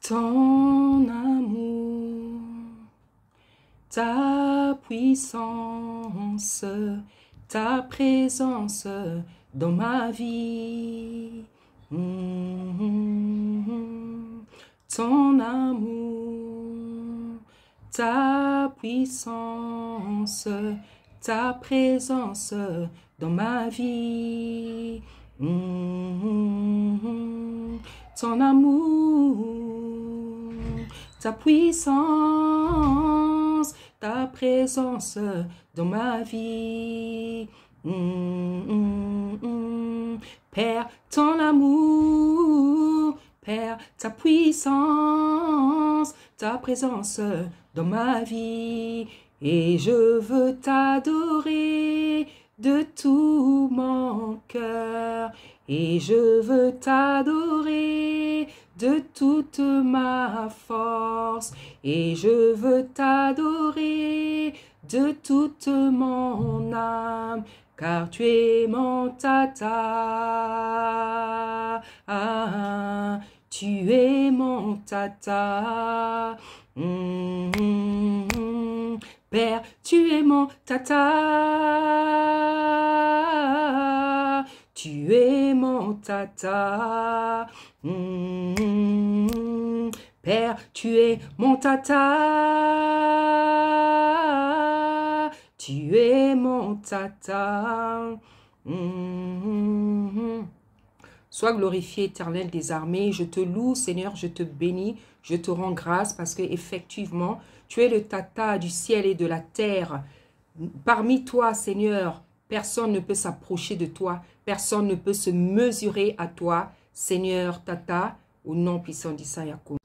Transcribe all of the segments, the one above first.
Ton amour, ta puissance, ta présence dans ma vie. Ton amour, ta puissance, ta présence dans ma vie. Ton amour, ta puissance, ta présence dans ma vie. Père, ton amour, Père, ta puissance, ta présence dans ma vie. Et je veux t'adorer de tout mon cœur. Et je veux t'adorer de toute ma force. Et je veux t'adorer de toute mon âme. Car tu es mon tata. Tu es mon tata. Père, tu es mon tata. Tu es mon tata. Père, tu es mon tata. Tu es mon tata. Sois glorifié, Éternel des armées. Je te loue, Seigneur, je te bénis, je te rends grâce parce que effectivement, tu es le tata du ciel et de la terre. Parmi toi, Seigneur, personne ne peut s'approcher de toi. Personne ne peut se mesurer à toi, Seigneur tata, au nom puissant d'Issa Yacoub.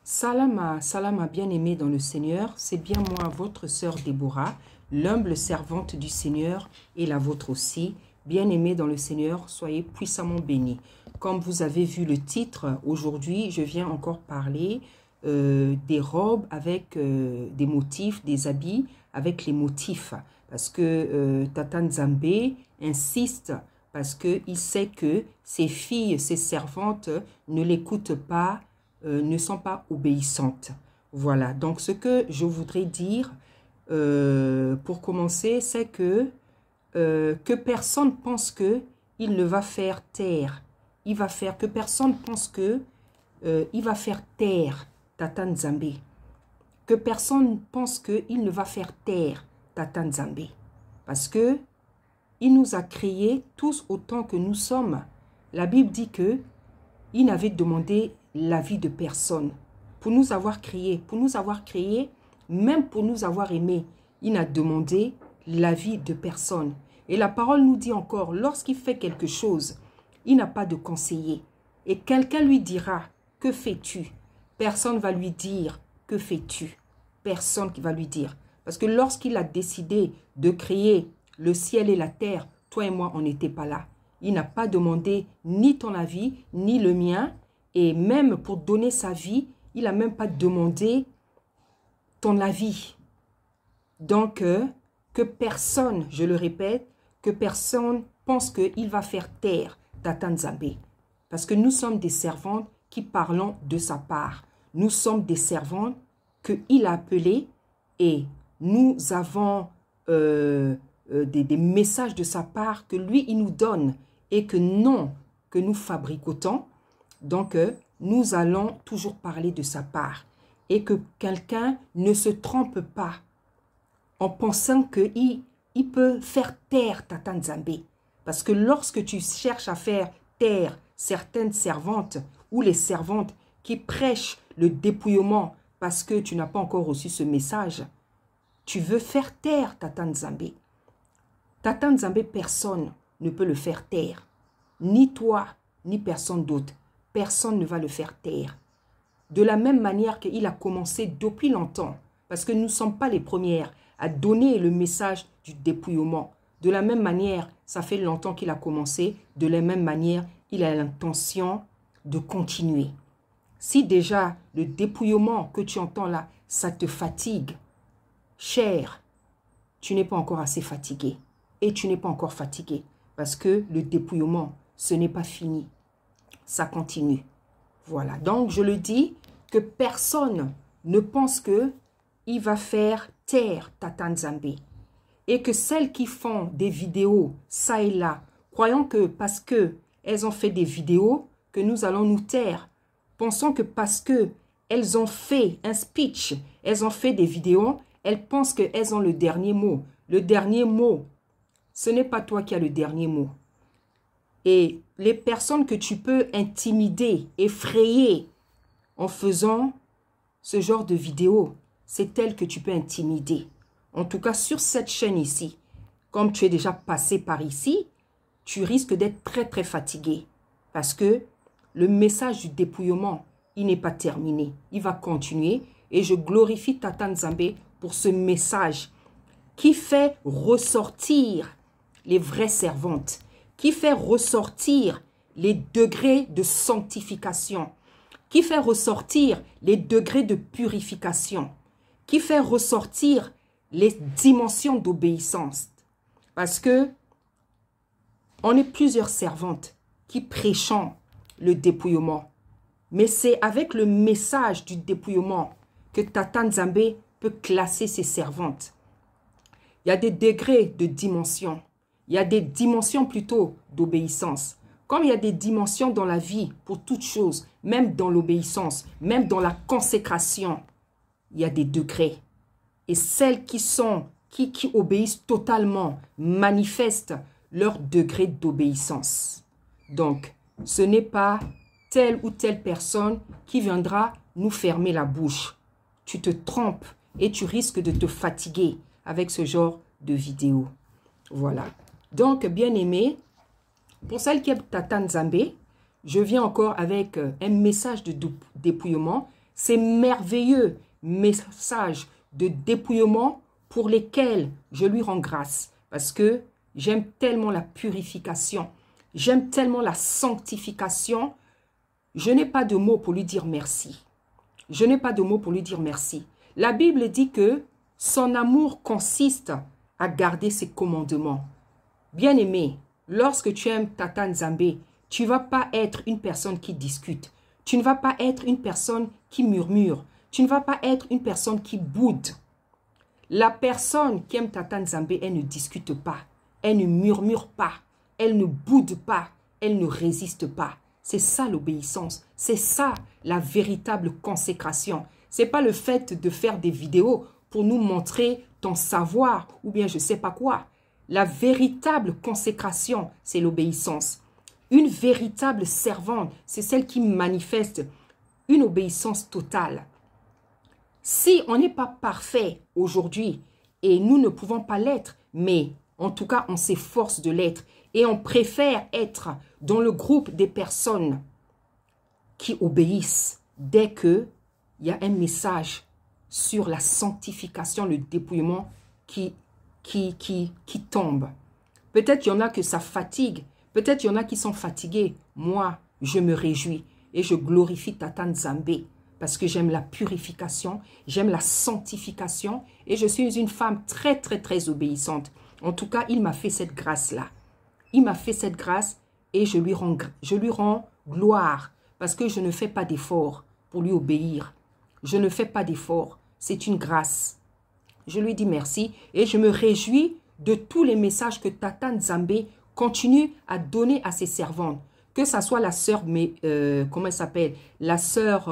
Salama, salama bien-aimé dans le Seigneur, c'est bien moi, votre sœur Déborah, l'humble servante du Seigneur et la vôtre aussi. Bien-aimés dans le Seigneur, soyez puissamment bénis. Comme vous avez vu le titre, aujourd'hui, je viens encore parler des robes avec des motifs, des habits avec les motifs. Parce que Tata Nzambe insiste, parce qu'il sait que ses filles, ses servantes ne l'écoutent pas, ne sont pas obéissantes. Voilà, donc ce que je voudrais dire pour commencer, c'est que personne pense que il ne va faire taire. Il va faire que personne pense que il va faire taire Tata Nzambe. Que personne pense que il ne va faire taire Tata Nzambe. Parce que il nous a créés tous autant que nous sommes. La Bible dit que il n'avait demandé l'avis de personne pour nous avoir créés, même pour nous avoir aimés. Il n'a demandé l'avis de personne. Et la parole nous dit encore, lorsqu'il fait quelque chose, il n'a pas de conseiller. Et quelqu'un lui dira, que fais-tu? Personne ne va lui dire, que fais-tu? Personne qui va lui dire. Parce que lorsqu'il a décidé de créer le ciel et la terre, toi et moi, on n'était pas là. Il n'a pas demandé ni ton avis, ni le mien. Et même pour donner sa vie, il n'a même pas demandé ton avis. Donc, que personne, je le répète, que personne pense qu'il va faire taire Tata Nzambe. Parce que nous sommes des servantes qui parlons de sa part. Nous sommes des servantes qu'il a appelées et nous avons des messages de sa part que lui, il nous donne et que non, que nous fabricotons. Donc, nous allons toujours parler de sa part et que quelqu'un ne se trompe pas en pensant qu'il peut faire taire Tata Nzambe. Parce que lorsque tu cherches à faire taire certaines servantes ou les servantes qui prêchent le dépouillement parce que tu n'as pas encore reçu ce message, tu veux faire taire Tata Nzambe. Tata Nzambe, personne ne peut le faire taire. Ni toi, ni personne d'autre. Personne ne va le faire taire. De la même manière qu'il a commencé depuis longtemps, parce que nous ne sommes pas les premières à donner le message du dépouillement. De la même manière, ça fait longtemps qu'il a commencé, de la même manière, il a l'intention de continuer. Si déjà le dépouillement que tu entends là, ça te fatigue, cher, tu n'es pas encore assez fatigué. Et tu n'es pas encore fatigué, parce que le dépouillement, ce n'est pas fini. Ça continue. Voilà, donc je le dis, que personne ne pense que il va faire taire Tata Nzambe. Et que celles qui font des vidéos, ça et là, croyant que parce qu'elles ont fait des vidéos, que nous allons nous taire. Pensons que parce qu'elles ont fait un speech, elles ont fait des vidéos, elles pensent qu'elles ont le dernier mot. Le dernier mot, ce n'est pas toi qui as le dernier mot. Et les personnes que tu peux intimider, effrayer en faisant ce genre de vidéos, c'est elles que tu peux intimider. En tout cas, sur cette chaîne ici, comme tu es déjà passé par ici, tu risques d'être très très fatigué. Parce que le message du dépouillement, il n'est pas terminé. Il va continuer. Et je glorifie Tata Nzambe pour ce message qui fait ressortir les vraies servantes, qui fait ressortir les degrés de sanctification, qui fait ressortir les degrés de purification, qui fait ressortir les dimensions d'obéissance. Parce que on est plusieurs servantes qui prêchons le dépouillement. Mais c'est avec le message du dépouillement que Tata Nzambe peut classer ses servantes. Il y a des degrés de dimension. Il y a des dimensions plutôt d'obéissance. Comme il y a des dimensions dans la vie pour toutes choses, même dans l'obéissance, même dans la consécration, il y a des degrés. Et celles qui obéissent totalement manifestent leur degré d'obéissance. Donc, ce n'est pas telle ou telle personne qui viendra nous fermer la bouche. Tu te trompes et tu risques de te fatiguer avec ce genre de vidéo. Voilà. Donc, bien aimé, pour celles qui aiment Tata Nzambe, je viens encore avec un message de dépouillement. Ces merveilleux messages de dépouillement pour lesquels je lui rends grâce. Parce que j'aime tellement la purification. J'aime tellement la sanctification. Je n'ai pas de mots pour lui dire merci. Je n'ai pas de mots pour lui dire merci. La Bible dit que son amour consiste à garder ses commandements. Bien-aimé, lorsque tu aimes Tata Nzambe, tu ne vas pas être une personne qui discute. Tu ne vas pas être une personne qui murmure. Tu ne vas pas être une personne qui boude. La personne qui aime Tata Nzambe, elle ne discute pas. Elle ne murmure pas. Elle ne boude pas. Elle ne résiste pas. C'est ça l'obéissance. C'est ça la véritable consécration. Ce n'est pas le fait de faire des vidéos pour nous montrer ton savoir ou bien je ne sais pas quoi. La véritable consécration, c'est l'obéissance. Une véritable servante, c'est celle qui manifeste une obéissance totale. Si on n'est pas parfait aujourd'hui, et nous ne pouvons pas l'être, mais en tout cas, on s'efforce de l'être, et on préfère être dans le groupe des personnes qui obéissent dès qu'il y a un message sur la sanctification, le dépouillement qui tombe. Peut-être il y en a que ça fatigue, peut-être il y en a qui sont fatigués. Moi, je me réjouis et je glorifie Tata Nzambe parce que j'aime la purification, j'aime la sanctification et je suis une femme très, très, très obéissante. En tout cas, il m'a fait cette grâce-là. Il m'a fait cette grâce et je lui rends gloire parce que je ne fais pas d'effort pour lui obéir. Je ne fais pas d'effort. C'est une grâce. Je lui dis merci et je me réjouis de tous les messages que Tata Nzambe continue à donner à ses servantes. Que ça soit la sœur, comment elle s'appelle? La sœur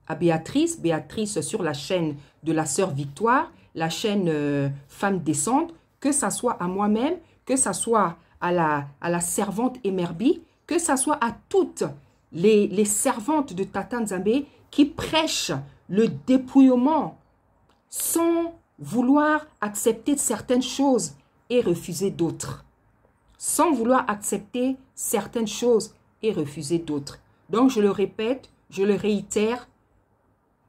à Béatrice sur la chaîne de la sœur Victoire, la chaîne Femme Descente, que ça soit à moi-même, que ça soit à la servante Emerbi, que ça soit à toutes les servantes de Tata Nzambe qui prêchent le dépouillement sans vouloir accepter certaines choses et refuser d'autres. Sans vouloir accepter certaines choses et refuser d'autres. Donc, je le répète, je le réitère,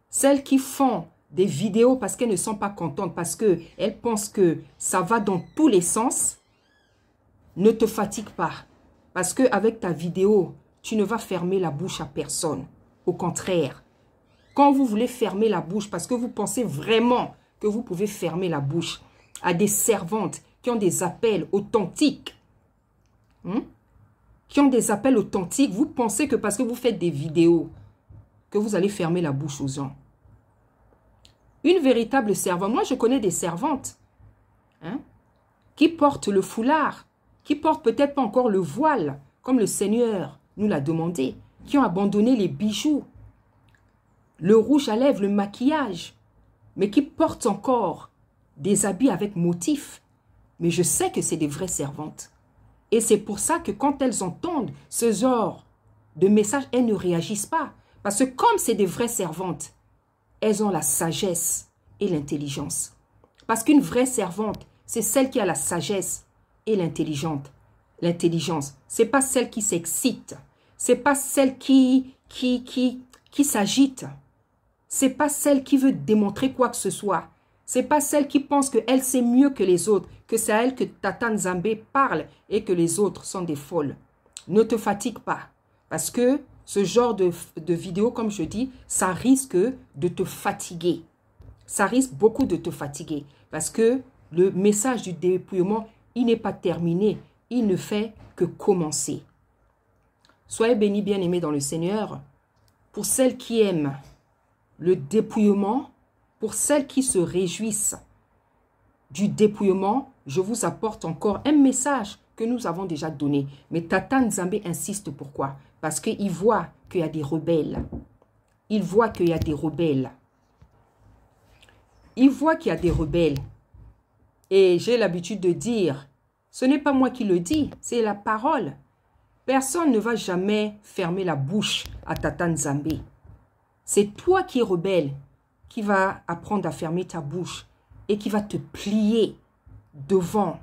celles qui font des vidéos parce qu'elles ne sont pas contentes, parce qu'elles pensent que ça va dans tous les sens, ne te fatigue pas. Parce qu'avec ta vidéo, tu ne vas fermer la bouche à personne. Au contraire, quand vous voulez fermer la bouche, parce que vous pensez vraiment que vous pouvez fermer la bouche à des servantes qui ont des appels authentiques, qui ont des appels authentiques, vous pensez que parce que vous faites des vidéos, que vous allez fermer la bouche aux gens. Une véritable servante, moi je connais des servantes hein, qui portent le foulard, qui portent peut-être pas encore le voile, comme le Seigneur nous l'a demandé, qui ont abandonné les bijoux, le rouge à lèvres, le maquillage, mais qui portent encore des habits avec motifs. Mais je sais que c'est des vraies servantes. Et c'est pour ça que quand elles entendent ce genre de message, elles ne réagissent pas. Parce que comme c'est des vraies servantes, elles ont la sagesse et l'intelligence. Parce qu'une vraie servante, c'est celle qui a la sagesse et l'intelligence. L'intelligence, ce n'est pas celle qui s'excite. Ce n'est pas celle qui s'agite. Ce n'est pas celle qui veut démontrer quoi que ce soit. Ce n'est pas celle qui pense qu'elle sait mieux que les autres, que c'est à elle que Tata Nzambe parle et que les autres sont des folles. Ne te fatigue pas. Parce que ce genre de vidéo, comme je dis, ça risque de te fatiguer. Ça risque beaucoup de te fatiguer. Parce que le message du dépouillement, il n'est pas terminé. Il ne fait que commencer. Soyez bénis, bien-aimés dans le Seigneur. Pour celles qui aiment le dépouillement, pour celles qui se réjouissent du dépouillement, je vous apporte encore un message que nous avons déjà donné. Mais Tata Nzambe insiste pourquoi? Parce qu'il voit qu'il y a des rebelles. Il voit qu'il y a des rebelles. Il voit qu'il y a des rebelles. Et j'ai l'habitude de dire, ce n'est pas moi qui le dis, c'est la parole. Personne ne va jamais fermer la bouche à Tata Nzambe. C'est toi qui es rebelle, qui va apprendre à fermer ta bouche et qui va te plier devant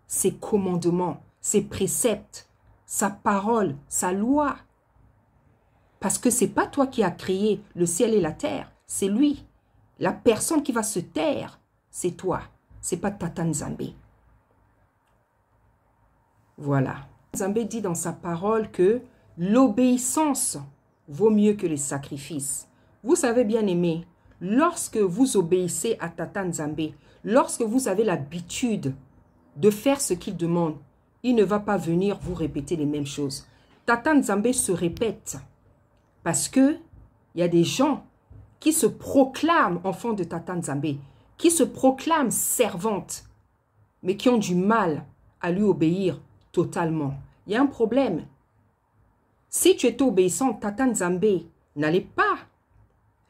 ses commandements, ses préceptes, sa parole, sa loi. Parce que ce n'est pas toi qui as créé le ciel et la terre, c'est lui. La personne qui va se taire, c'est toi. Ce n'est pas Tata Nzambe. Voilà. Nzambe dit dans sa parole que l'obéissance vaut mieux que les sacrifices. Vous savez bien aimé, lorsque vous obéissez à Tata Nzambe, lorsque vous avez l'habitude de faire ce qu'il demande, il ne va pas venir vous répéter les mêmes choses. Tata Nzambe se répète parce que il y a des gens qui se proclament enfants de Tata Nzambe, qui se proclament servantes, mais qui ont du mal à lui obéir totalement. Il y a un problème. Si tu étais obéissant, Tata Nzambe n'allait pas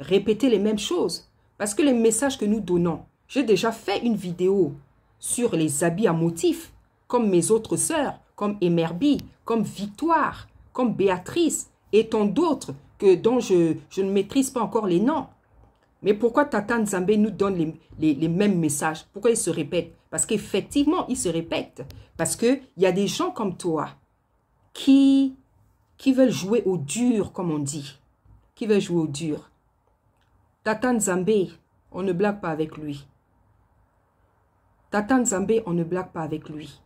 répéter les mêmes choses. Parce que les messages que nous donnons, j'ai déjà fait une vidéo sur les habits à motifs, comme mes autres sœurs, comme Emerbi, comme Victoire, comme Béatrice, et tant d'autres dont je ne maîtrise pas encore les noms. Mais pourquoi Tata Nzambe nous donne les mêmes messages? Pourquoi ils se répètent? Parce qu'effectivement, ils se répètent. Parce qu'il y a des gens comme toi qui veulent jouer au dur, comme on dit. Qui veulent jouer au dur. Tata Nzambe, on ne blague pas avec lui. Tata Nzambe, on ne blague pas avec lui.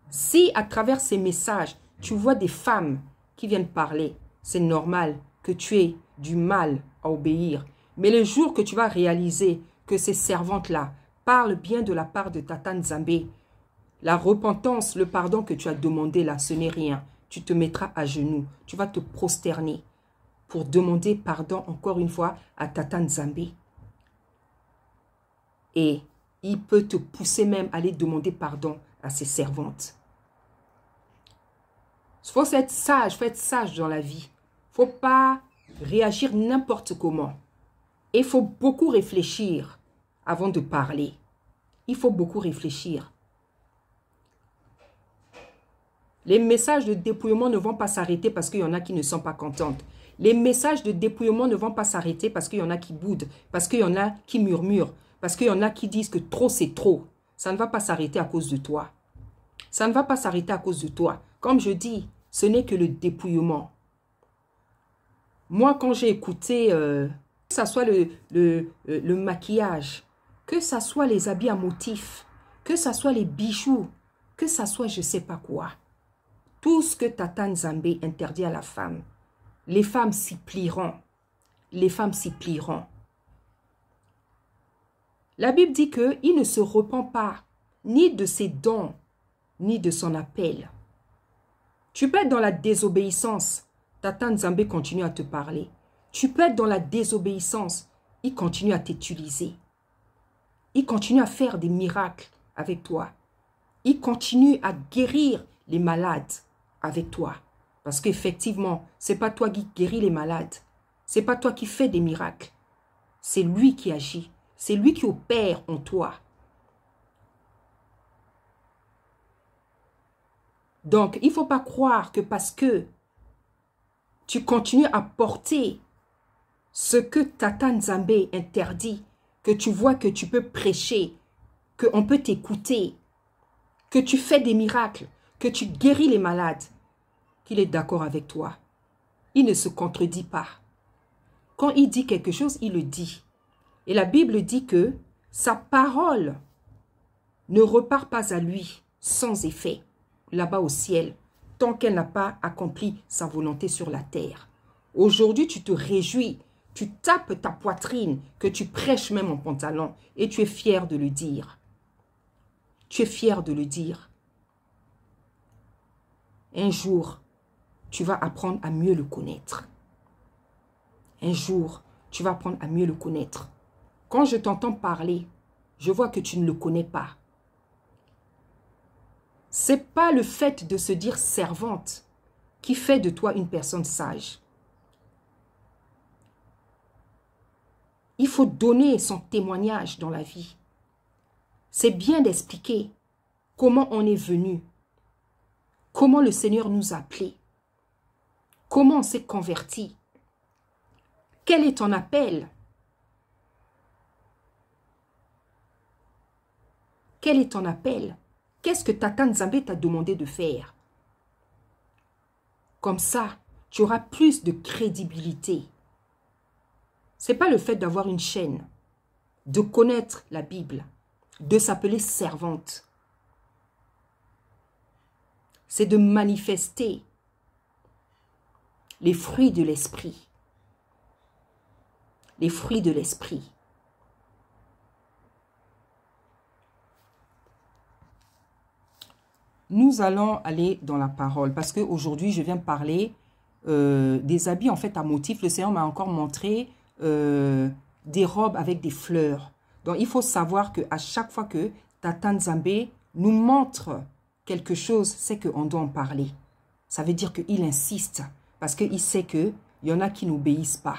Si à travers ces messages, tu vois des femmes qui viennent parler, c'est normal que tu aies du mal à obéir. Mais le jour que tu vas réaliser que ces servantes-là parlent bien de la part de Tata Nzambe, la repentance, le pardon que tu as demandé là, ce n'est rien. Tu te mettras à genoux, tu vas te prosterner pour demander pardon encore une fois à Tata Nzambe. Et il peut te pousser même à aller demander pardon à ses servantes. Il faut être sage dans la vie. Il ne faut pas réagir n'importe comment. Et il faut beaucoup réfléchir avant de parler. Il faut beaucoup réfléchir. Les messages de dépouillement ne vont pas s'arrêter parce qu'il y en a qui ne sont pas contentes. Les messages de dépouillement ne vont pas s'arrêter parce qu'il y en a qui boudent, parce qu'il y en a qui murmurent, parce qu'il y en a qui disent que trop c'est trop. Ça ne va pas s'arrêter à cause de toi. Ça ne va pas s'arrêter à cause de toi. Comme je dis, ce n'est que le dépouillement. Moi, quand j'ai écouté, que ce soit le maquillage, que ce soit les habits à motifs, que ce soit les bijoux, que ce soit je ne sais pas quoi, tout ce que Tata Nzambe interdit à la femme, les femmes s'y plieront. Les femmes s'y plieront. La Bible dit qu'il ne se repent pas ni de ses dons, ni de son appel. Tu peux être dans la désobéissance. Tata Nzambe continue à te parler. Tu peux être dans la désobéissance. Il continue à t'utiliser. Il continue à faire des miracles avec toi. Il continue à guérir les malades avec toi. Parce qu'effectivement, ce n'est pas toi qui guéris les malades. Ce n'est pas toi qui fais des miracles. C'est lui qui agit. C'est lui qui opère en toi. Donc, il ne faut pas croire que parce que tu continues à porter ce que Tata Nzambe interdit, que tu vois que tu peux prêcher, qu'on peut t'écouter, que tu fais des miracles, que tu guéris les malades, qu'il est d'accord avec toi. Il ne se contredit pas. Quand il dit quelque chose, il le dit. Et la Bible dit que sa parole ne repart pas à lui sans effet, là-bas au ciel, tant qu'elle n'a pas accompli sa volonté sur la terre. Aujourd'hui, tu te réjouis, tu tapes ta poitrine, que tu prêches même en pantalon, et tu es fier de le dire. Tu es fier de le dire. Un jour, tu vas apprendre à mieux le connaître. Un jour, tu vas apprendre à mieux le connaître. Quand je t'entends parler, je vois que tu ne le connais pas. Ce n'est pas le fait de se dire servante qui fait de toi une personne sage. Il faut donner son témoignage dans la vie. C'est bien d'expliquer comment on est venu, comment le Seigneur nous a appelés, comment on s'est converti, quel est ton appel, quel est ton appel, qu'est-ce que Tata Nzambe t'a demandé de faire. Comme ça, tu auras plus de crédibilité. Ce n'est pas le fait d'avoir une chaîne, de connaître la Bible, de s'appeler servante. C'est de manifester les fruits de l'esprit. Les fruits de l'esprit. Nous allons aller dans la parole parce qu'aujourd'hui, je viens parler des habits en fait à motif. Le Seigneur m'a encore montré des robes avec des fleurs. Donc, il faut savoir qu'à chaque fois que Tata Nzambe nous montre quelque chose, c'est qu'on doit en parler. Ça veut dire qu'il insiste parce qu'il sait qu'il y en a qui n'obéissent pas.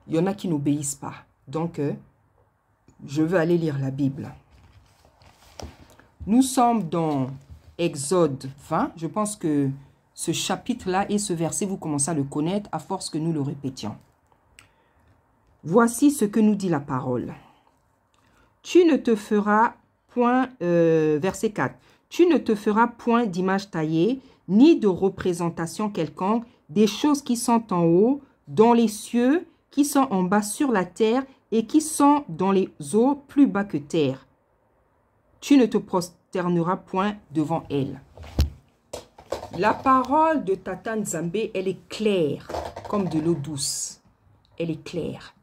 Il y en a qui n'obéissent pas. Donc, je veux aller lire la Bible. Nous sommes dans Exode 20. Je pense que ce chapitre-là et ce verset, vous commencez à le connaître à force que nous le répétions. Voici ce que nous dit la parole. Tu ne te feras point, verset 4, tu ne te feras point d'image taillée, ni de représentation quelconque, des choses qui sont en haut, dans les cieux, qui sont en bas sur la terre, et qui sont dans les eaux plus bas que terre. Tu ne te prosterneras point devant elles. La parole de Tata Nzambe, elle est claire, comme de l'eau douce. Elle est claire.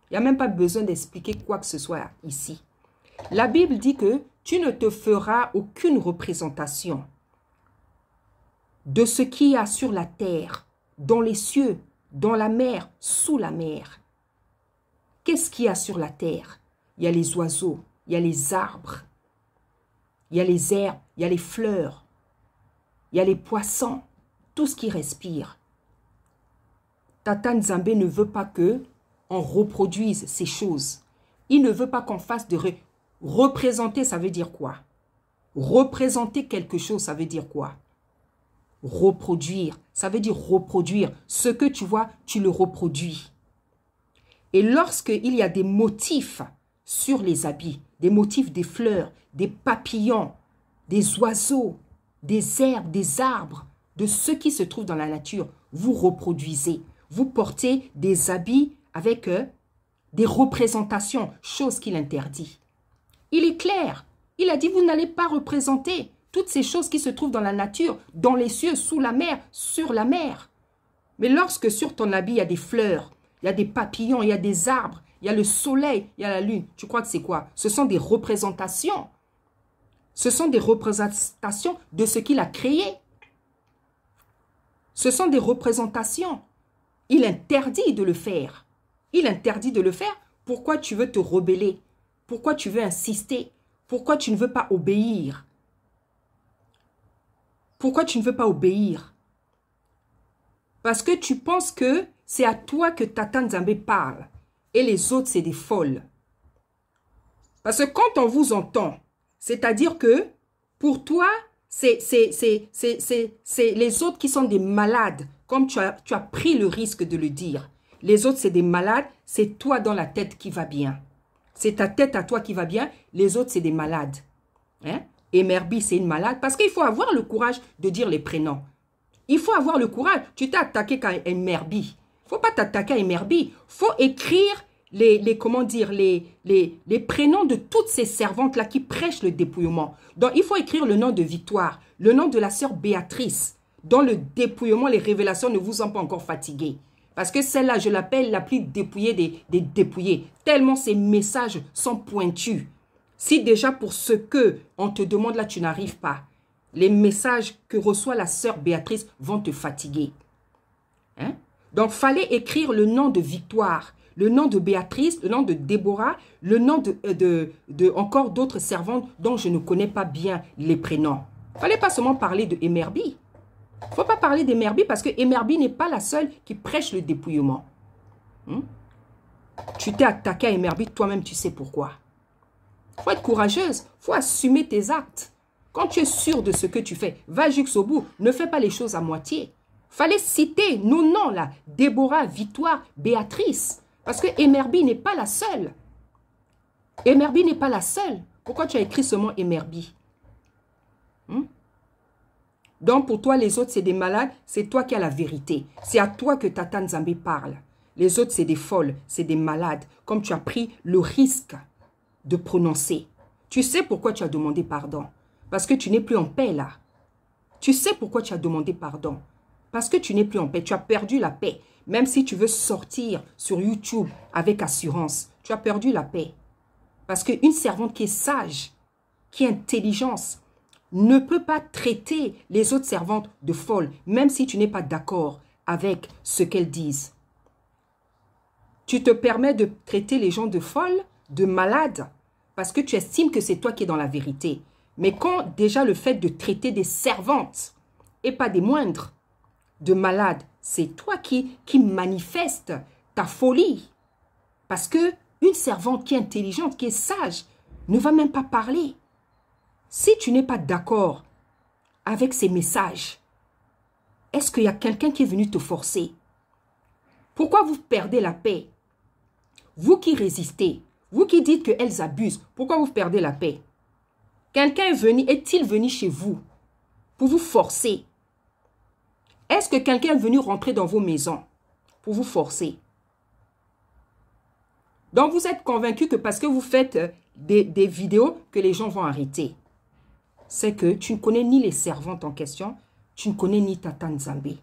Il n'y a même pas besoin d'expliquer quoi que ce soit ici. La Bible dit que tu ne te feras aucune représentation de ce qu'il y a sur la terre, dans les cieux, dans la mer, sous la mer. Qu'est-ce qu'il y a sur la terre? Il y a les oiseaux, il y a les arbres, il y a les herbes, il y a les fleurs, il y a les poissons, tout ce qui respire. Tata Nzambe ne veut pas que on reproduise ces choses. Il ne veut pas qu'on fasse de représenter, ça veut dire quoi? Représenter quelque chose, ça veut dire quoi? Reproduire, ça veut dire reproduire. Ce que tu vois, tu le reproduis. Et lorsqu'il y a des motifs sur les habits, des motifs des fleurs, des papillons, des oiseaux, des herbes, des arbres, de ce qui se trouve dans la nature, vous reproduisez. Vous portez des habits avec des représentations, chose qu'il interdit. Il est clair. Il a dit, vous n'allez pas représenter toutes ces choses qui se trouvent dans la nature, dans les cieux, sous la mer, sur la mer. Mais lorsque sur ton habit, il y a des fleurs, il y a des papillons, il y a des arbres, il y a le soleil, il y a la lune, tu crois que c'est quoi? Ce sont des représentations. Ce sont des représentations de ce qu'il a créé. Ce sont des représentations. Il interdit de le faire. Il interdit de le faire. Pourquoi tu veux te rebeller? Pourquoi tu veux insister? Pourquoi tu ne veux pas obéir? Pourquoi tu ne veux pas obéir? Parce que tu penses que c'est à toi que Tata Nzambe parle. Et les autres, c'est des folles. Parce que quand on vous entend, c'est-à-dire que pour toi, c'est les autres qui sont des malades, comme tu as pris le risque de le dire. Les autres, c'est des malades, c'est toi dans la tête qui va bien. C'est ta tête à toi qui va bien, les autres, c'est des malades. Hein? Emerbi, c'est une malade, parce qu'il faut avoir le courage de dire les prénoms. Il faut avoir le courage. Tu t'es attaqué à Emerbi. Il ne faut pas t'attaquer à Emerbi. Il faut écrire comment dire, les prénoms de toutes ces servantes-là qui prêchent le dépouillement. Donc, il faut écrire le nom de Victoire, le nom de la sœur Béatrice. Dans le dépouillement, les révélations ne vous ont pas encore fatigué. Parce que celle-là, je l'appelle la plus dépouillée des dépouillés. Tellement ces messages sont pointus. Si déjà pour ce que on te demande là, tu n'arrives pas, les messages que reçoit la sœur Béatrice vont te fatiguer. Hein? Donc, fallait écrire le nom de Victoire, le nom de Béatrice, le nom de Déborah, le nom de encore d'autres servantes dont je ne connais pas bien les prénoms. Il ne fallait pas seulement parler de Emerbi. Il ne faut pas parler d'Emerbi parce que Emerbi n'est pas la seule qui prêche le dépouillement. Tu t'es attaqué à Emerbi, toi-même tu sais pourquoi. Il faut être courageuse, il faut assumer tes actes. Quand tu es sûr de ce que tu fais, va jusqu'au bout, ne fais pas les choses à moitié. Fallait citer nos noms là, Déborah, Victoire, Béatrice. Parce que Emerbi n'est pas la seule. Emerbi n'est pas la seule. Pourquoi tu as écrit ce mot Emerbi? Donc pour toi, les autres, c'est des malades. C'est toi qui as la vérité. C'est à toi que Tata Nzambe parle. Les autres, c'est des folles, c'est des malades. Comme tu as pris le risque de prononcer. Tu sais pourquoi tu as demandé pardon. Parce que tu n'es plus en paix là. Tu sais pourquoi tu as demandé pardon. Parce que tu n'es plus en paix. Tu as perdu la paix. Même si tu veux sortir sur YouTube avec assurance, tu as perdu la paix. Parce qu'une servante qui est sage, qui est intelligente, ne peut pas traiter les autres servantes de folles, même si tu n'es pas d'accord avec ce qu'elles disent. Tu te permets de traiter les gens de folles, de malades, parce que tu estimes que c'est toi qui es dans la vérité. Mais quand déjà le fait de traiter des servantes, et pas des moindres, de malades, c'est toi qui manifeste ta folie. Parce que une servante qui est intelligente, qui est sage, ne va même pas parler. Si tu n'es pas d'accord avec ces messages, est-ce qu'il y a quelqu'un qui est venu te forcer? Pourquoi vous perdez la paix? Vous qui résistez, vous qui dites qu'elles abusent, pourquoi vous perdez la paix? Quelqu'un est-il venu chez vous pour vous forcer? Est-ce que quelqu'un est venu rentrer dans vos maisons pour vous forcer? Donc vous êtes convaincu que parce que vous faites des vidéos que les gens vont arrêter. C'est que tu ne connais ni les servantes en question, tu ne connais ni Tata Nzambe.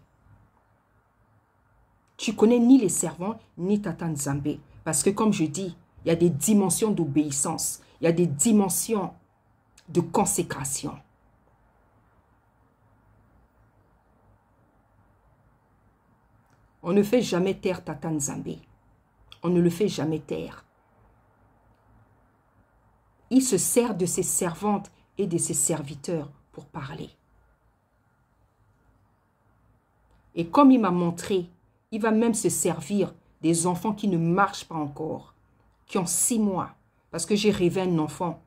Tu connais ni les servants, ni Tata Nzambe. Parce que comme je dis, il y a des dimensions d'obéissance. Il y a des dimensions de consécration. On ne fait jamais taire Tata Nzambe. On ne le fait jamais taire. Il se sert de ses servantes et de ses serviteurs pour parler. Et comme il m'a montré, il va même se servir des enfants qui ne marchent pas encore, qui ont 6 mois. Parce que j'ai rêvé un enfant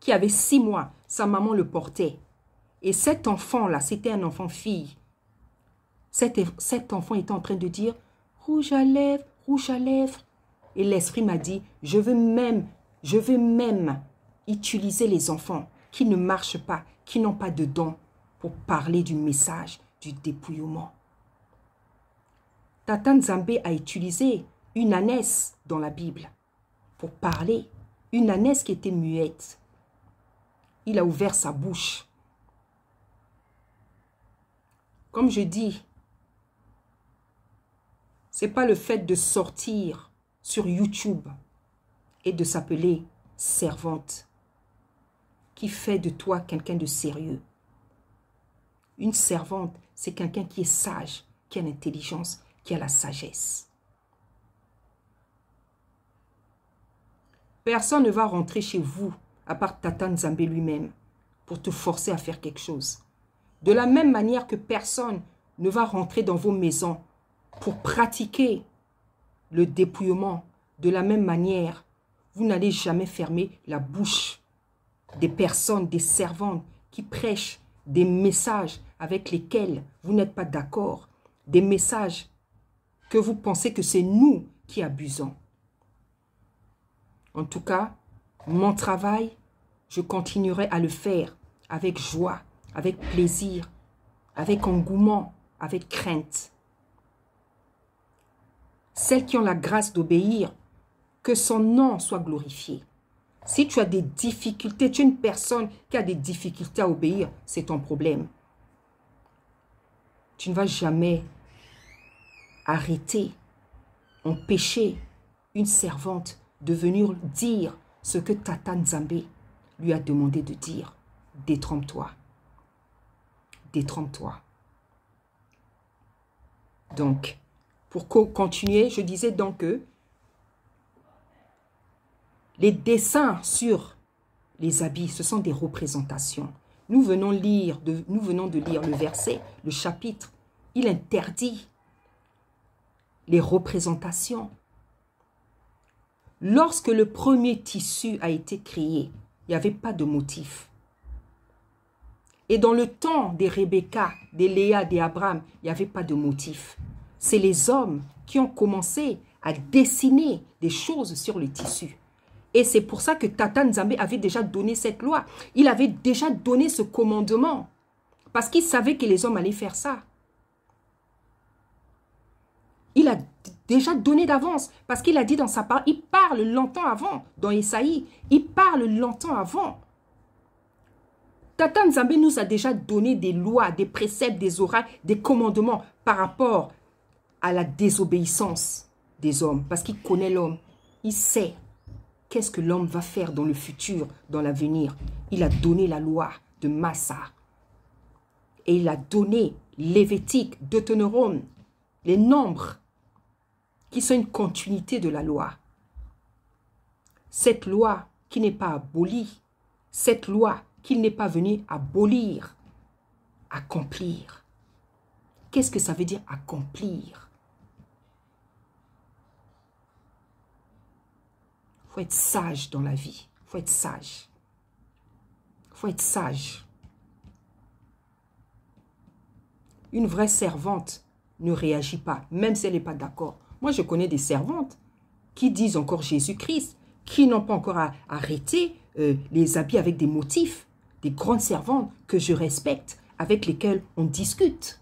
qui avait 6 mois, sa maman le portait. Et cet enfant-là, c'était un enfant fille. Cet enfant était en train de dire « rouge à lèvres, rouge à lèvres ». Et l'esprit m'a dit « je veux même utiliser les enfants qui ne marchent pas, qui n'ont pas de dons pour parler du message du dépouillement. » Tata Nzambe a utilisé une ânesse dans la Bible pour parler. Une ânesse qui était muette. Il a ouvert sa bouche. Comme je dis, ce n'est pas le fait de sortir sur YouTube et de s'appeler servante qui fait de toi quelqu'un de sérieux. Une servante, c'est quelqu'un qui est sage, qui a l'intelligence, qui a la sagesse. Personne ne va rentrer chez vous, à part Tata Nzambe lui-même, pour te forcer à faire quelque chose. De la même manière que personne ne va rentrer dans vos maisons pour pratiquer le dépouillement, de la même manière, vous n'allez jamais fermer la bouche des personnes, des servantes qui prêchent des messages avec lesquels vous n'êtes pas d'accord, des messages que vous pensez que c'est nous qui abusons. En tout cas, mon travail, je continuerai à le faire avec joie, avec plaisir, avec engouement, avec crainte. Celles qui ont la grâce d'obéir, que son nom soit glorifié. Si tu as des difficultés, tu es une personne qui a des difficultés à obéir, c'est ton problème. Tu ne vas jamais arrêter, empêcher une servante de venir dire ce que Tata Nzambe lui a demandé de dire. Détrompe-toi. Détrompe-toi. Donc, pour continuer, je disais donc que les dessins sur les habits, ce sont des représentations. Nous venons de lire le verset, le chapitre. Il interdit les représentations. Lorsque le premier tissu a été créé, il n'y avait pas de motif. Et dans le temps des Rebecca, des Léa, des Abraham, il n'y avait pas de motif. C'est les hommes qui ont commencé à dessiner des choses sur le tissu. Et c'est pour ça que Tata Nzambe avait déjà donné cette loi. Il avait déjà donné ce commandement. Parce qu'il savait que les hommes allaient faire ça. Il a déjà donné d'avance. Parce qu'il a dit dans sa parole, il parle longtemps avant. Dans Esaïe, il parle longtemps avant. Tata Nzambe nous a déjà donné des lois, des préceptes, des oracles, des commandements par rapport à la désobéissance des hommes. Parce qu'il connaît l'homme. Il sait qu'est-ce que l'homme va faire dans le futur, dans l'avenir. Il a donné la loi de Massa. Et il a donné Lévitique, Deutéronome, les nombres qui sont une continuité de la loi. Cette loi qui n'est pas abolie, cette loi qu'il n'est pas venu abolir, accomplir. Qu'est-ce que ça veut dire accomplir? Il faut être sage dans la vie. Il faut être sage. Il faut être sage. Une vraie servante ne réagit pas, même si elle n'est pas d'accord. Moi, je connais des servantes qui disent encore Jésus-Christ, qui n'ont pas encore arrêté les habits avec des motifs. Des grandes servantes que je respecte, avec lesquelles on discute.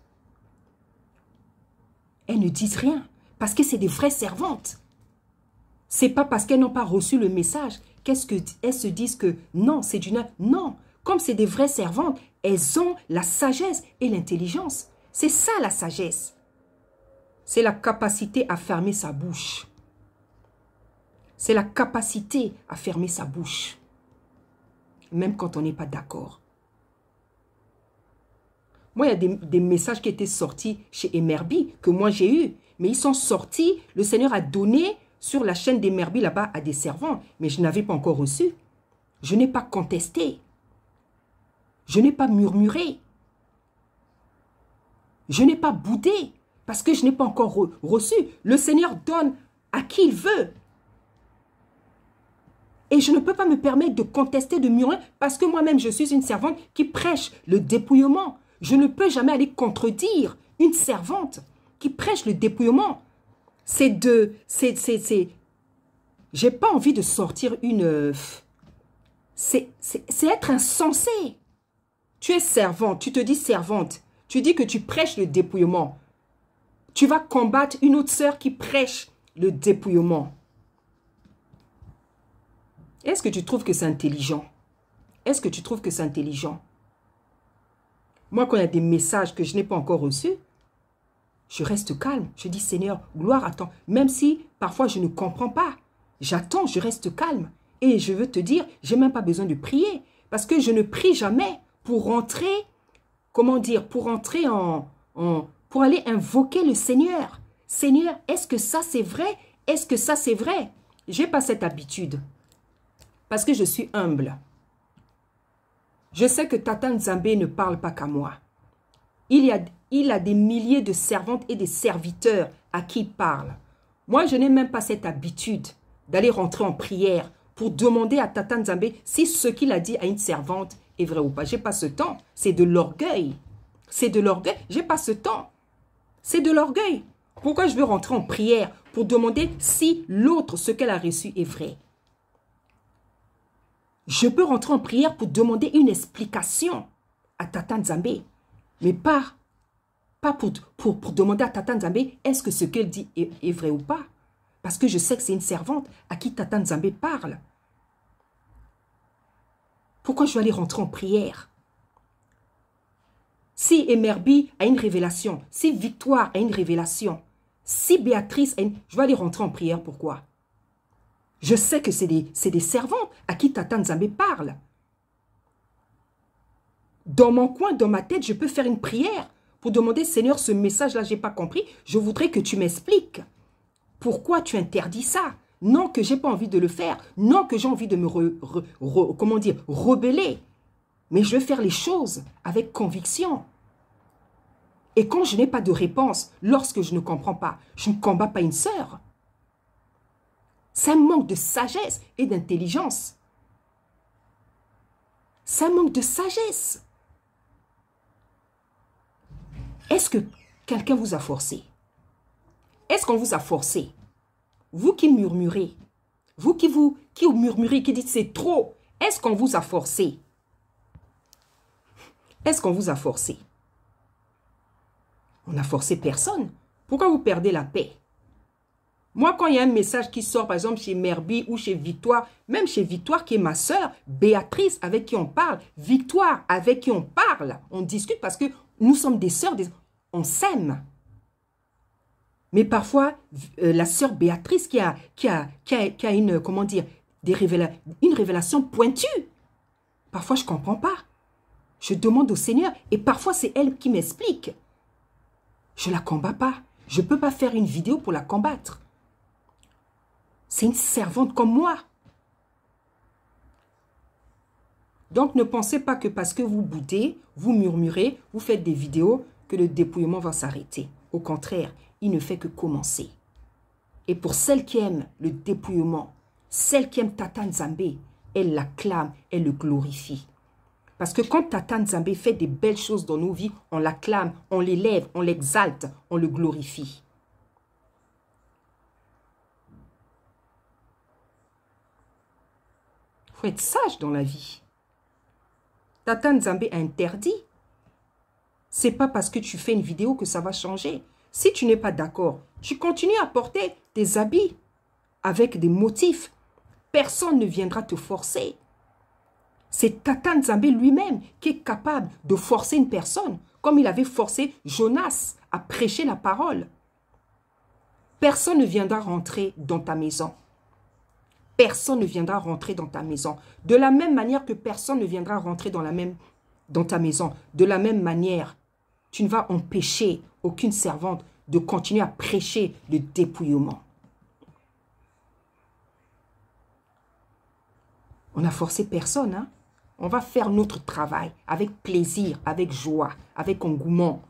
Elles ne disent rien, parce que c'est des vraies servantes. C'est pas parce qu'elles n'ont pas reçu le message qu'elles se disent que non, c'est du... Non, comme c'est des vraies servantes, elles ont la sagesse et l'intelligence. C'est ça la sagesse. C'est la capacité à fermer sa bouche. C'est la capacité à fermer sa bouche. Même quand on n'est pas d'accord. Moi, il y a des messages qui étaient sortis chez Emerbi, que moi j'ai eu. Mais ils sont sortis, le Seigneur a donné sur la chaîne d'Emerbi là-bas à des servants. Mais je n'avais pas encore reçu. Je n'ai pas contesté. Je n'ai pas murmuré. Je n'ai pas boudé. Parce que je n'ai pas encore reçu. Le Seigneur donne à qui il veut. Et je ne peux pas me permettre de contester, de murmurer, parce que moi-même, je suis une servante qui prêche le dépouillement. Je ne peux jamais aller contredire une servante qui prêche le dépouillement. J'ai pas envie de sortir une... C'est être insensé. Tu es servante, tu te dis servante. Tu dis que tu prêches le dépouillement. Tu vas combattre une autre sœur qui prêche le dépouillement. Est-ce que tu trouves que c'est intelligent? Est-ce que tu trouves que c'est intelligent? Moi, quand il y a des messages que je n'ai pas encore reçus, je reste calme. Je dis, Seigneur, gloire à toi. Même si parfois je ne comprends pas. J'attends, je reste calme. Et je veux te dire, je n'ai même pas besoin de prier. Parce que je ne prie jamais pour rentrer comment dire, pour entrer pour aller invoquer le Seigneur. Seigneur, est-ce que ça c'est vrai? Est-ce que ça c'est vrai? J'ai pas cette habitude. Parce que je suis humble. Je sais que Tata Nzambe ne parle pas qu'à moi. Il a des milliers de servantes et des serviteurs à qui il parle. Moi, je n'ai même pas cette habitude d'aller rentrer en prière pour demander à Tata Nzambe si ce qu'il a dit à une servante est vrai ou pas. Je n'ai pas ce temps. C'est de l'orgueil. C'est de l'orgueil. Je n'ai pas ce temps. C'est de l'orgueil. Pourquoi je veux rentrer en prière pour demander si l'autre, ce qu'elle a reçu, est vrai? Je peux rentrer en prière pour demander une explication à Tata Nzambe, mais pas pour demander à Tata Nzambe est-ce que ce qu'elle dit est vrai ou pas. Parce que je sais que c'est une servante à qui Tata Nzambe parle. Pourquoi je vais aller rentrer en prière? Si Emerbi a une révélation, si Victoire a une révélation, si Béatrice a une... Je vais aller rentrer en prière, pourquoi? Je sais que c'est des servantes à qui Tata Nzambe parle. Dans mon coin, dans ma tête, je peux faire une prière pour demander, Seigneur, ce message-là, je n'ai pas compris. Je voudrais que tu m'expliques. Pourquoi tu interdis ça? Non que je n'ai pas envie de le faire. Non que j'ai envie de me rebeller. Mais je veux faire les choses avec conviction. Et quand je n'ai pas de réponse, lorsque je ne comprends pas, je ne combats pas une sœur. C'est un manque de sagesse et d'intelligence. C'est un manque de sagesse. Est-ce que quelqu'un vous a forcé? Est-ce qu'on vous a forcé? Vous qui murmurez, vous qui murmurez, qui dites c'est trop, est-ce qu'on vous a forcé? Est-ce qu'on vous a forcé? On n'a forcé personne. Pourquoi vous perdez la paix? Moi, quand il y a un message qui sort, par exemple, chez Merbi ou chez Victoire, même chez Victoire, qui est ma sœur, Béatrice, avec qui on parle, Victoire, avec qui on parle, on discute parce que nous sommes des sœurs, on s'aime. Mais parfois, la sœur Béatrice qui a une, comment dire, une révélation pointue. Parfois, je ne comprends pas. Je demande au Seigneur et parfois, c'est elle qui m'explique. Je ne la combats pas. Je ne peux pas faire une vidéo pour la combattre. C'est une servante comme moi. Donc, ne pensez pas que parce que vous boudez, vous murmurez, vous faites des vidéos, que le dépouillement va s'arrêter. Au contraire, il ne fait que commencer. Et pour celles qui aiment le dépouillement, celles qui aiment Tata Nzambe, elle l'acclame, elle le glorifie. Parce que quand Tata Nzambe fait des belles choses dans nos vies, on l'acclame, on l'élève, on l'exalte, on le glorifie. Il faut être sage dans la vie. Tata Nzambe a interdit. Ce n'est pas parce que tu fais une vidéo que ça va changer. Si tu n'es pas d'accord, tu continues à porter tes habits avec des motifs. Personne ne viendra te forcer. C'est Tata Nzambe lui-même qui est capable de forcer une personne, comme il avait forcé Jonas à prêcher la parole. Personne ne viendra rentrer dans ta maison. Personne ne viendra rentrer dans ta maison. De la même manière que personne ne viendra rentrer dans ta maison. De la même manière, tu ne vas empêcher aucune servante de continuer à prêcher le dépouillement. On n'a forcé personne, hein? On va faire notre travail avec plaisir, avec joie, avec engouement.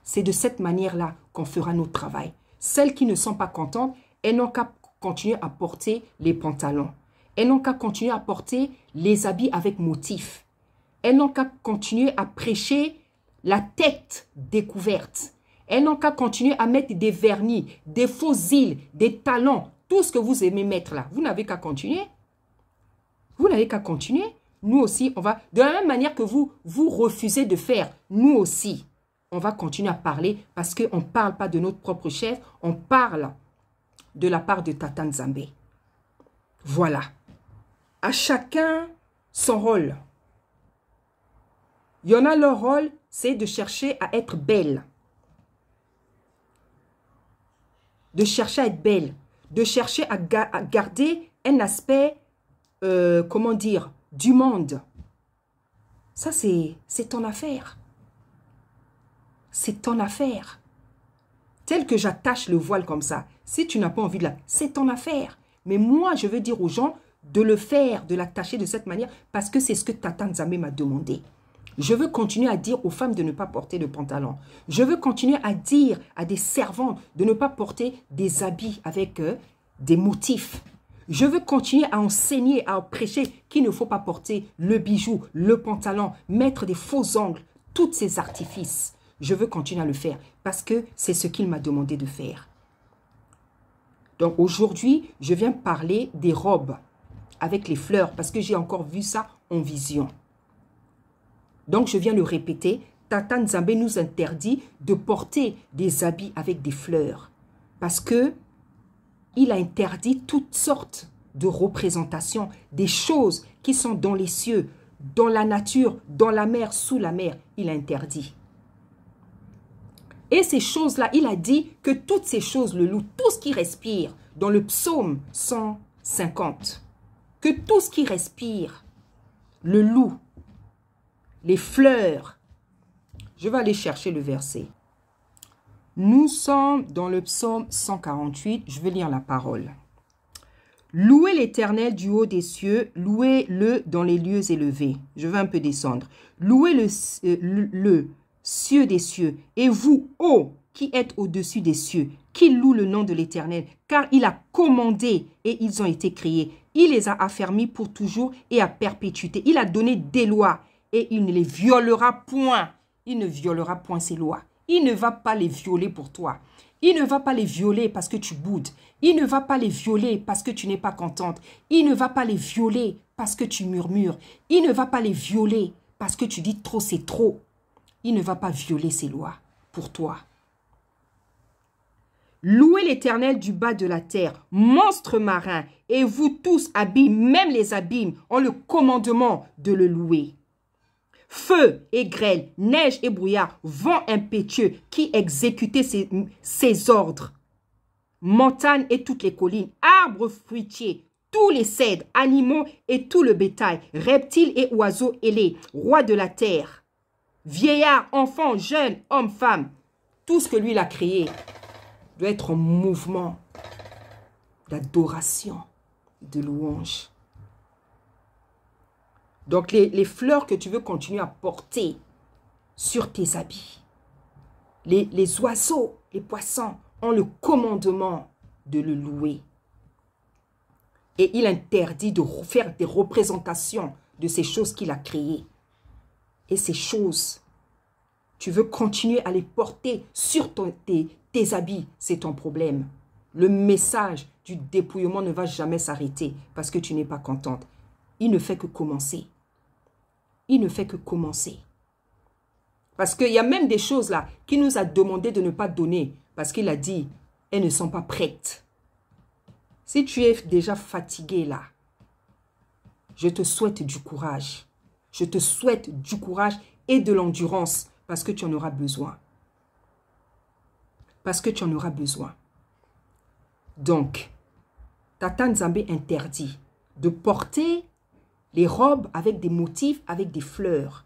C'est de cette manière-là qu'on fera notre travail. Celles qui ne sont pas contentes, elles n'ont qu'à continuer à porter les pantalons. Elles n'ont qu'à continuer à porter les habits avec motif. Elles n'ont qu'à continuer à prêcher la tête découverte. Elles n'ont qu'à continuer à mettre des vernis, des faux cils, des talons, tout ce que vous aimez mettre là. Vous n'avez qu'à continuer. Vous n'avez qu'à continuer. Nous aussi, on va, de la même manière que vous refusez de faire, nous aussi, on va continuer à parler parce qu'on ne parle pas de notre propre chef, on parle de la part de Tata Nzambe. Voilà. À chacun son rôle. Il y en a leur rôle, c'est de chercher à être belle. De chercher à être belle. De chercher à garder un aspect comment dire, du monde. Ça, c'est ton affaire. C'est ton affaire. Tel que j'attache le voile comme ça, si tu n'as pas envie de la... C'est ton affaire. Mais moi, je veux dire aux gens de le faire, de l'attacher de cette manière, parce que c'est ce que Tata Nzambe m'a demandé. Je veux continuer à dire aux femmes de ne pas porter de pantalon. Je veux continuer à dire à des servantes de ne pas porter des habits avec des motifs. Je veux continuer à enseigner, à prêcher qu'il ne faut pas porter le bijou, le pantalon, mettre des faux ongles, tous ces artifices. Je veux continuer à le faire parce que c'est ce qu'il m'a demandé de faire. Donc aujourd'hui, je viens parler des robes avec les fleurs parce que j'ai encore vu ça en vision. Donc je viens le répéter, Tata Nzambe nous interdit de porter des habits avec des fleurs parce que il a interdit toutes sortes de représentations, des choses qui sont dans les cieux, dans la nature, dans la mer, sous la mer. Il a interdit. Et ces choses-là, il a dit que toutes ces choses, le loup, tout ce qui respire, dans le psaume 150, que tout ce qui respire, le loup, les fleurs, je vais aller chercher le verset. Nous sommes dans le psaume 148, je vais lire la parole. Louez l'Éternel du haut des cieux, louez-le dans les lieux élevés. Je vais un peu descendre. Louez le cieux des cieux, et vous, ô qui êtes au-dessus des cieux, qui louent le nom de l'Éternel, car il a commandé et ils ont été créés. Il les a affermis pour toujours et à perpétuité. Il a donné des lois et il ne les violera point. Il ne violera point ces lois. Il ne va pas les violer pour toi. Il ne va pas les violer parce que tu boudes. Il ne va pas les violer parce que tu n'es pas contente. Il ne va pas les violer parce que tu murmures. Il ne va pas les violer parce que tu dis trop, c'est trop. Il ne va pas violer ces lois pour toi. Louez l'Éternel du bas de la terre, monstres marins, et vous tous abîmes, même les abîmes, ont le commandement de le louer. Feu et grêle, neige et brouillard, vent impétueux qui exécutait ses ordres. Montagnes et toutes les collines, arbres fruitiers, tous les cèdres, animaux et tout le bétail, reptiles et oiseaux ailés, rois de la terre. Vieillards, enfants, jeunes, hommes, femmes, tout ce que lui a créé doit être en mouvement d'adoration, de louange. Donc les fleurs que tu veux continuer à porter sur tes habits, les oiseaux, les poissons ont le commandement de le louer. Et il interdit de faire des représentations de ces choses qu'il a créées. Et ces choses, tu veux continuer à les porter sur tes habits, c'est ton problème. Le message du dépouillement ne va jamais s'arrêter parce que tu n'es pas contente. Il ne fait que commencer. Il ne fait que commencer. Parce qu'il y a même des choses là qu'il nous a demandé de ne pas donner parce qu'il a dit, elles ne sont pas prêtes. Si tu es déjà fatigué là, je te souhaite du courage. Je te souhaite du courage et de l'endurance parce que tu en auras besoin. Parce que tu en auras besoin. Donc, Tata Nzambe interdit de porter les robes avec des motifs, avec des fleurs.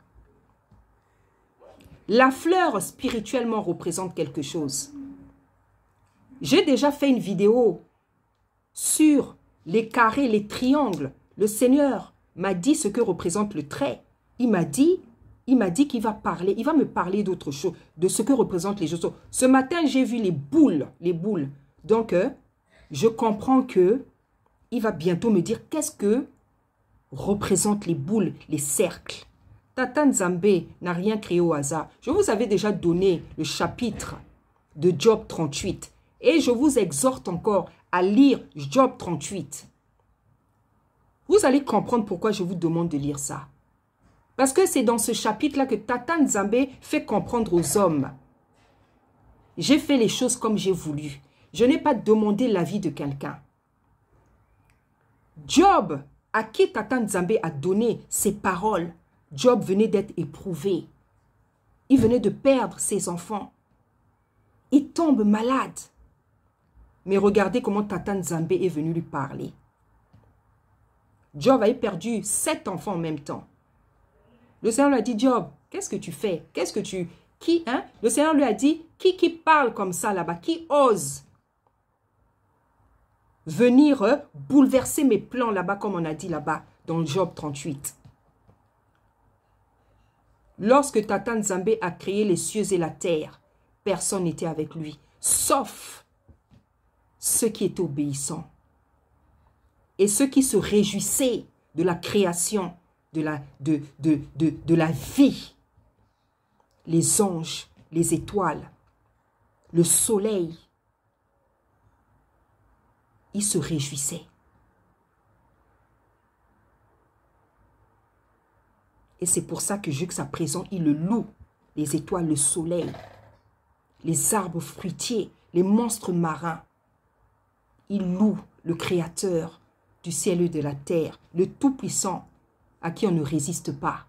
La fleur spirituellement représente quelque chose. J'ai déjà fait une vidéo sur les carrés, les triangles. Le Seigneur m'a dit ce que représente le trait. Il m'a dit qu'il va parler, il va me parler d'autre chose, de ce que représentent les choses. Ce matin, j'ai vu les boules. Donc, je comprends que il va bientôt me dire qu'est-ce que représentent les boules, les cercles. Tata Nzambe n'a rien créé au hasard. Je vous avais déjà donné le chapitre de Job 38 et je vous exhorte encore à lire Job 38. Vous allez comprendre pourquoi je vous demande de lire ça. Parce que c'est dans ce chapitre-là que Tata Nzambe fait comprendre aux hommes. J'ai fait les choses comme j'ai voulu. Je n'ai pas demandé l'avis de quelqu'un. Job, à qui Tata Nzambe a donné ses paroles, Job venait d'être éprouvé. Il venait de perdre ses enfants. Il tombe malade. Mais regardez comment Tata Nzambe est venu lui parler. Job avait perdu 7 enfants en même temps. Le Seigneur lui a dit, Job, qu'est-ce que tu fais? Qu'est-ce que tu... Qui, hein? Le Seigneur lui a dit, qui parle comme ça là-bas? Qui ose venir bouleverser mes plans là-bas, comme on a dit là-bas, dans Job 38. Lorsque Tata Nzambe a créé les cieux et la terre, personne n'était avec lui, sauf ceux qui étaient obéissants. Et ceux qui se réjouissaient de la création, de la vie. Les anges, les étoiles, le soleil. Ils se réjouissaient. Et c'est pour ça que jusqu'à présent, il le loue. Les étoiles, le soleil, les arbres fruitiers, les monstres marins. Il loue le Créateur du ciel et de la terre, le Tout-Puissant, à qui on ne résiste pas.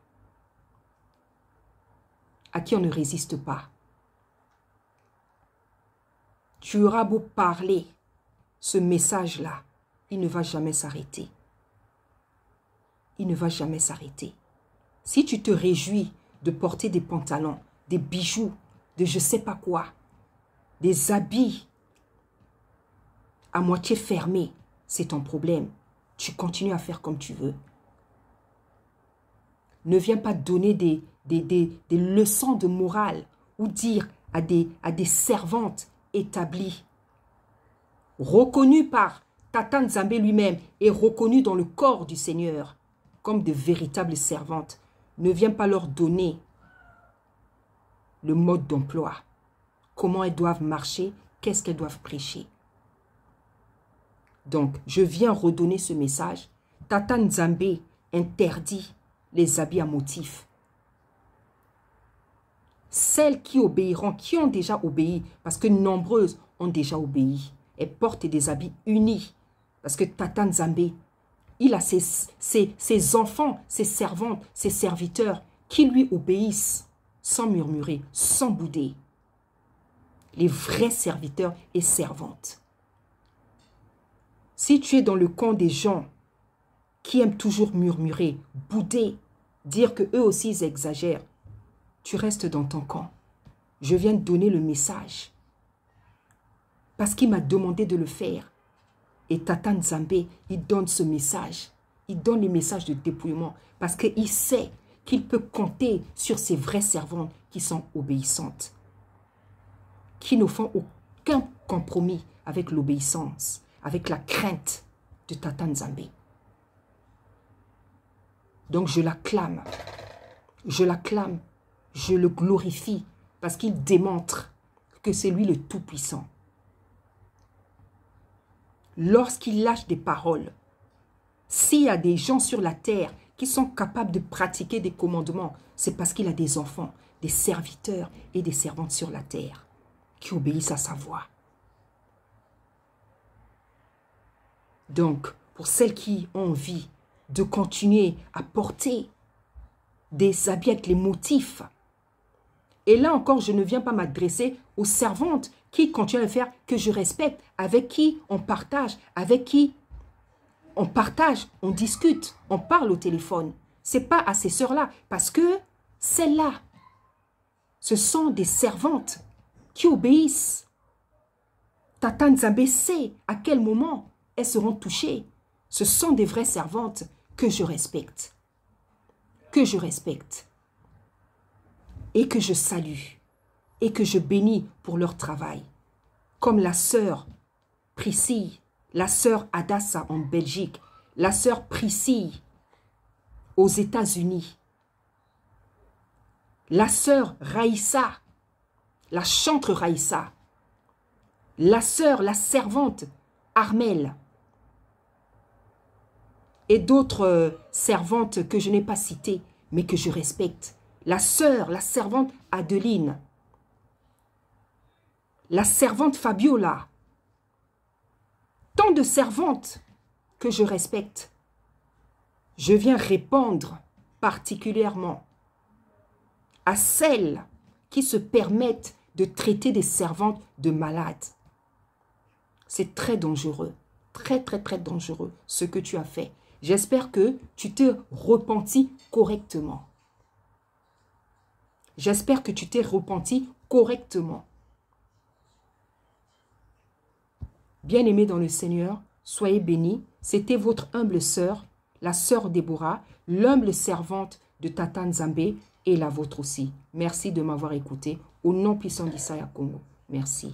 À qui on ne résiste pas. Tu auras beau parler, ce message-là, il ne va jamais s'arrêter. Il ne va jamais s'arrêter. Si tu te réjouis de porter des pantalons, des bijoux, de je ne sais pas quoi, des habits à moitié fermés, c'est ton problème. Tu continues à faire comme tu veux. Ne viens pas donner des leçons de morale ou dire à des servantes établies, reconnues par Tata Nzambe lui-même et reconnues dans le corps du Seigneur comme de véritables servantes. Ne viens pas leur donner le mode d'emploi, comment elles doivent marcher, qu'est-ce qu'elles doivent prêcher. Donc, je viens redonner ce message. Tata Nzambe interdit les habits à motifs. Celles qui obéiront, qui ont déjà obéi, parce que nombreuses ont déjà obéi, elles portent des habits unis. Parce que Tata Nzambe, il a ses enfants, ses servantes, ses serviteurs qui lui obéissent sans murmurer, sans bouder. Les vrais serviteurs et servantes. Si tu es dans le camp des gens qui aiment toujours murmurer, bouder, dire qu'eux aussi ils exagèrent, tu restes dans ton camp. Je viens de donner le message. Parce qu'il m'a demandé de le faire. Et Tata Nzambe, il donne ce message. Il donne le message de dépouillement. Parce qu'il sait qu'il peut compter sur ses vraies servantes qui sont obéissantes. Qui ne font aucun compromis avec l'obéissance, avec la crainte de Tata Nzambe. Donc je l'acclame. Je l'acclame. Je le glorifie. Parce qu'il démontre que c'est lui le Tout-Puissant. Lorsqu'il lâche des paroles, s'il y a des gens sur la terre qui sont capables de pratiquer des commandements, c'est parce qu'il a des enfants, des serviteurs et des servantes sur la terre qui obéissent à sa voix. Donc, pour celles qui ont envie de continuer à porter des habits avec les motifs, et là encore, je ne viens pas m'adresser aux servantes qui continuent à le faire, que je respecte, avec qui on partage, on discute, on parle au téléphone. Ce n'est pas à ces sœurs-là, parce que celles-là, ce sont des servantes qui obéissent. Tata Nzambe sait à quel moment elles seront touchées. Ce sont des vraies servantes que je respecte. Que je respecte. Et que je salue. Et que je bénis pour leur travail. Comme la sœur Priscille, la sœur Adassa en Belgique, la sœur Priscille aux États-Unis, la sœur Raïssa, la chantre Raïssa, la sœur, la servante Armelle, et d'autres servantes que je n'ai pas citées, mais que je respecte. La sœur, la servante Adeline, la servante Fabiola, tant de servantes que je respecte. Je viens répondre particulièrement à celles qui se permettent de traiter des servantes de malades. C'est très dangereux, très dangereux ce que tu as fait. J'espère que tu t'es repenti correctement. J'espère que tu t'es repenti correctement. Bien-aimés dans le Seigneur, soyez bénis. C'était votre humble sœur, la sœur Déborah, l'humble servante de Tata Nzambe et la vôtre aussi. Merci de m'avoir écouté. Au nom puissant d'Issaïa Congo. Merci.